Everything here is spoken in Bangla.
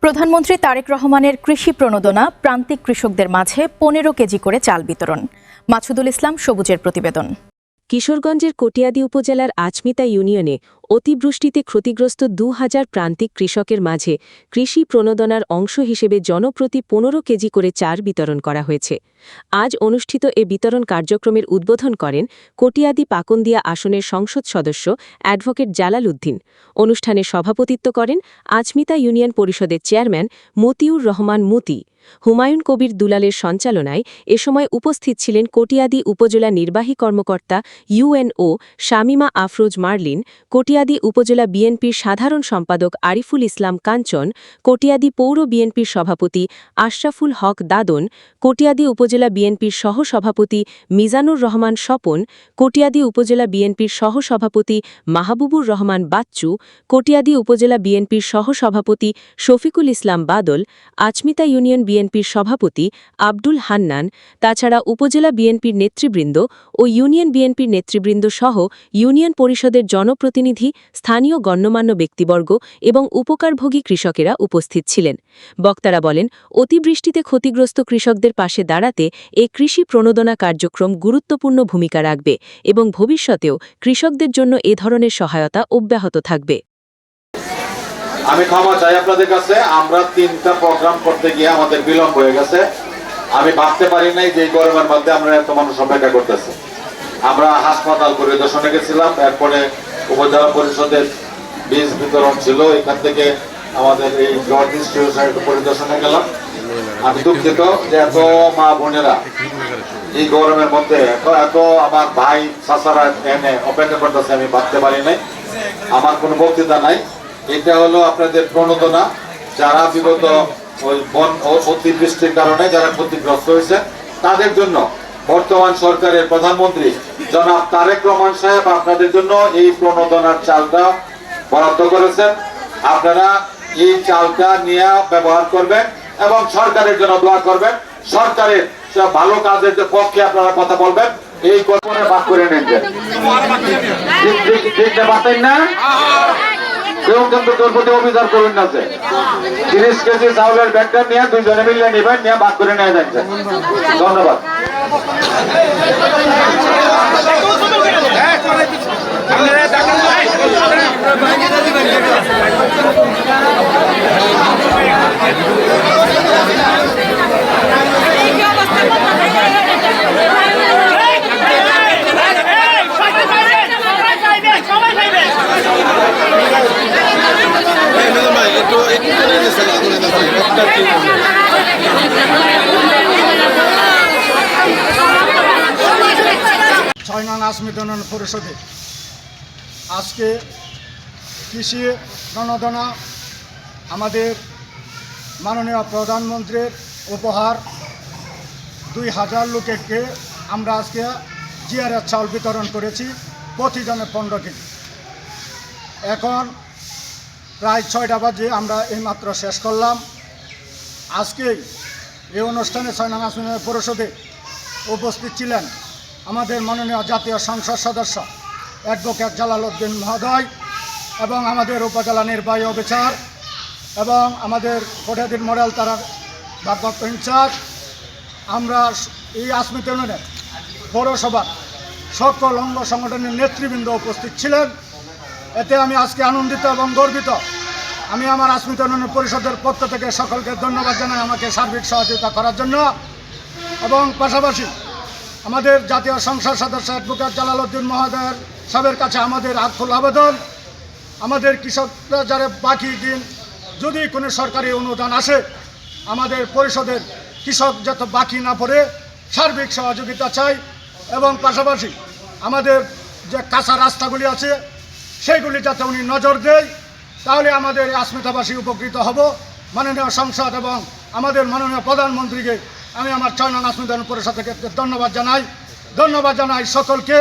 প্রধানমন্ত্রী তারেক রহমানের কৃষি প্রণোদনা প্রান্তিক কৃষকদের মাঝে ১৫ কেজি করে চাল বিতরণ। মাছুদুল ইসলাম সবুজের প্রতিবেদন। কিশোরগঞ্জের কটিয়াদী উপজেলার আচমিতা ইউনিয়নে অতিবৃষ্টিতে ক্ষতিগ্রস্ত ২,০০০ প্রান্তিক কৃষকের মাঝে কৃষি প্রণোদনার অংশ হিসেবে জনপ্রতি ১৫ কেজি করে চাল বিতরণ করা হয়েছে। আজ অনুষ্ঠিত এ বিতরণ কার্যক্রমের উদ্বোধন করেন কটিয়াদী পাকুন্দিয়া আসনের সংসদ সদস্য অ্যাডভোকেট জালাল উদ্দিন। অনুষ্ঠানে সভাপতিত্ব করেন আচমিতা ইউনিয়ন পরিষদের চেয়ারম্যান মতিউর রহমান মতি। হুমায়ুন কবির দুলালের সঞ্চালনায় এ সময় উপস্থিত ছিলেন কটিয়াদী উপজেলা নির্বাহী কর্মকর্তা ইউএনও শামিমা আফরোজ মার্লিন, কটিয়াদী উপজেলা বিএনপির সাধারণ সম্পাদক আরিফুল ইসলাম কাঞ্চন, কটিয়াদী পৌর বিএনপির সভাপতি আশরাফুল হক দাদন, কটিয়াদী উপজেলা বিএনপির সহসভাপতি মিজানুর রহমান স্বপন, কটিয়াদী উপজেলা বিএনপির সহসভাপতি মাহবুবুর রহমান বাচ্চু, কটিয়াদী উপজেলা বিএনপির সহসভাপতি শফিকুল ইসলাম বাদল, আচমিতা ইউনিয়ন বিএনপির সভাপতি আব্দুল হান্নান, তাছাড়া উপজেলা বিএনপির নেতৃবৃন্দ ও ইউনিয়ন বিএনপির নেতৃবৃন্দ সহ ইউনিয়ন পরিষদের জনপ্রতিনিধি, স্থানীয় গণ্যমান্য ব্যক্তিবর্গ এবং উপকারভোগী কৃষকেরা উপস্থিত ছিলেন। বক্তারা বলেন, অতিবৃষ্টিতে ক্ষতিগ্রস্ত কৃষকদের পাশে দাঁড়াতে এ কৃষি প্রণোদনা কার্যক্রম গুরুত্বপূর্ণ ভূমিকা রাখবে এবং ভবিষ্যতেও কৃষকদের জন্য এ ধরনের সহায়তা অব্যাহত থাকবে। আমি ক্ষমা চাই আপনাদের কাছে, আমরা 3টা প্রোগ্রাম করতে গিয়ে আমাদের বিলম্ব হয়ে গেছে। আমি ভাবতে পারি নাই যে গরমের মধ্যে আমরা এত মানুষ অপেক্ষা করতেছি। আমরা হাসপাতাল পরিদর্শনে গেছিলাম, এরপরে উপজেলা পরিষদের বীজ বিতরণ ছিল, এখান থেকে আমাদের এই ব্লাড ডিস্ট্রিবিউশন পরিদর্শনে গেলাম। আমি দুঃখিত যে এত মা বোনেরা এই গরমের মধ্যে এত আমার ভাই চাচারা এনে অপেক্ষা করতেছে, আমি ভাবতে পারি নাই। আমার কোনো বক্তৃতা নাই, এটা হলো আপনাদের প্রণোদনা। যারা বিগত ওই অতিবৃষ্টির কারণে যারা ক্ষতিগ্রস্ত হয়েছে তাদের জন্য বর্তমান সরকারের প্রধানমন্ত্রী জনাব তারেক রহমান সাহেব আপনাদের জন্য এই প্রণোদনার চালটা বরাদ্দ করেছেন। আপনারা এই চালটা নিয়ে ব্যবহার করবেন এবং সরকারের জন্য দোয়া করবেন। সরকারের ভালো কাজের পক্ষে আপনারা কথা বলবেন, এই কল্পনা ভাগ করে নেন। ঠিক পারতেন না কেউ কিন্তু তোর প্রতি অভিযোগ করুন না যে 30 কেজি চাউলের ব্যাগটা নিয়ে দুইজনে মিলে নেবেন, নিয়ে ভাগ করে নিয়ে যাচ্ছে। ধন্যবাদ। ছয় নং আচমিতা ইউনিয়ন পরিষদে আজকে কৃষি প্রণোদনা আমাদের মাননীয় প্রধানমন্ত্রীর উপহার ২,০০০ লোকেকে আমরা আজকে জিআরএস চাউল বিতরণ করেছি, প্রতিজনে 15 কেজি। এখন প্রায় 6টা বাজে আমরা এইমাত্র শেষ করলাম। আজকে এই অনুষ্ঠানে 6 নং আচমিতা পরিষদে উপস্থিত ছিলেন আমাদের মাননীয় জাতীয় সংসদ সদস্য অ্যাডভোকেট জালাল উদ্দিন মহোদয় এবং আমাদের উপজেলা নির্বাহী অফিসার এবং আমাদের কটিয়াদী মডেল তারার ভারপ্রাপ্ত ইনচার্জ। আমরা এই আচমিতা ইউনিয়নের পৌরসভার সকল অঙ্গ সংগঠনের নেতৃবৃন্দ উপস্থিত ছিলেন। এতে আমি আজকে আনন্দিত এবং গর্বিত। আমি আমার আচমিতা ইউনিয়ন পরিষদের পক্ষ থেকে সকলকে ধন্যবাদ জানাই আমাকে সার্বিক সহযোগিতা করার জন্য। এবং পাশাপাশি আমাদের জাতীয় সংসদ সদস্য অ্যাডভোকেট জালাল উদ্দিন মহোদয়ের সাহেবের কাছে আমাদের আকুল আবেদন, আমাদের কৃষকরা যারা বাকি দিন যদি কোনো সরকারি অনুদান আসে আমাদের পরিষদের কৃষক যাতে বাকি না পড়ে সার্বিক সহযোগিতা চাই। এবং পাশাপাশি আমাদের যে কাঁচা রাস্তাগুলি আছে সেইগুলি যাতে উনি নজর দেয়, তাহলে আমাদের আচমিতাবাসী উপকৃত হব। মাননীয় সংসদ এবং আমাদের মাননীয় প্রধানমন্ত্রীকে আমি আমার 6 নং আচমিতা ইউনিয়ন পরিষদ থেকে ধন্যবাদ জানাই সকলকে।